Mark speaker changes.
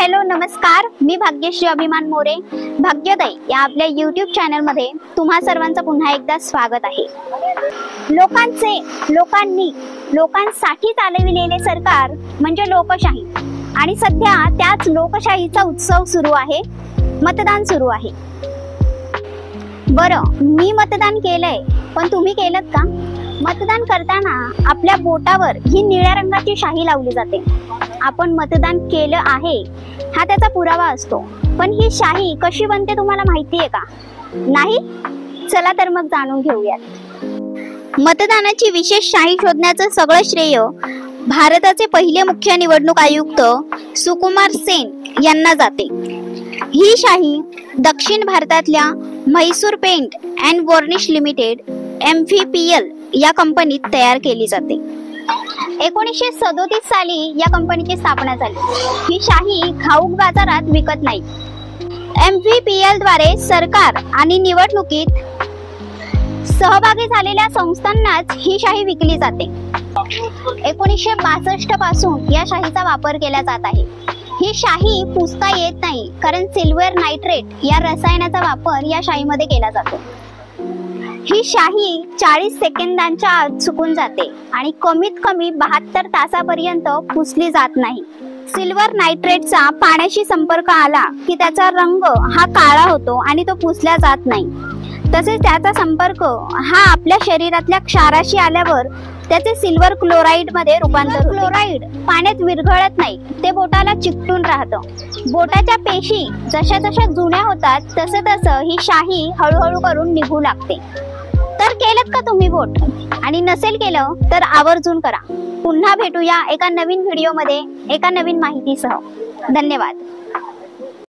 Speaker 1: Hello नमस्कार, मी भाग्यश्री अभिमान मोरे. भाग्योदय या आपल्या YouTube चॅनल मध्ये तुम्हा सर्वांचं पुन्हा एकदा स्वागत आहे. लोकांसाठी चालविलेले सरकार म्हणजे लोकशाही आणि सध्या त्याच लोकशाहीचा उत्सव सुरू आहे. मतदान सुरू आहे. बरं, मी मतदान केलंय, पण तुम्ही केलंत का? मतदान करताना आपल्या बोटावर ही निळ्या रंगाची शाई लावली जाते. आपण मतदान केलं आहे हा त्याचा पुरावा असतो. पण ही शाई कशी बनते तुम्हाला माहिती आहे का? नाही? चला तर मग जाणून घेऊयात. मतदानाची विशेष शाई शोधण्याचं सगळं श्रेय भारताचे पहिले मुख्य निवडणूक आयुक्त सुकुमार सेन यांना जाते. ही शाई दक्षिण भारतातल्या Mysore paint and varnish limited MVPL या कंपनीत तयार केली जाते. 1937 साली या कंपनीची स्थापना झाली. ही शाही घाऊक बाजारात विकत नाही. MVPL द्वारे सरकार आणि निवडणुकीत सहभागी झालेल्या संस्थांनाच ही शाही विकली जाते. 1962 पासून या शाहीचा वापर केला जात आहे. ही शाही पुसता येत नाही कारण सिल्वर नायट्रेट या रसायनाचा वापर या शाहीमध्ये केला जातो. ही शाही 40 सेकंदांच्या आत सुकून जाते आणि कमीत कमी 72 तासापर्यंत पुसली जात नाही. सिल्वर नायट्रेटचा पाण्याशी संपर्क आला की त्याचा रंग हा काळा होतो आणि तो पुसला जात नाही. तसेच त्याचा संपर्क हा आपल्या शरीरातल्या क्षाराशी आल्यावर त्याचे सिल्वर क्लोराईड मध्ये रूपांतर होते. क्लोराईड पाण्यात विरघळत नाही, ते बोटाला चिकटून राहतं. बोटाच्या पेशी जशा जशा जुन्या होतात तसं तसं ही शाही हळूहळू करून निघू लागते. तर केलं का तुम्ही वोट? आणि नसेल केलं तर आवर्जून करा. पुन्हा भेटूया एका नवीन व्हिडिओ मध्ये एका नवीन माहितीसह. धन्यवाद.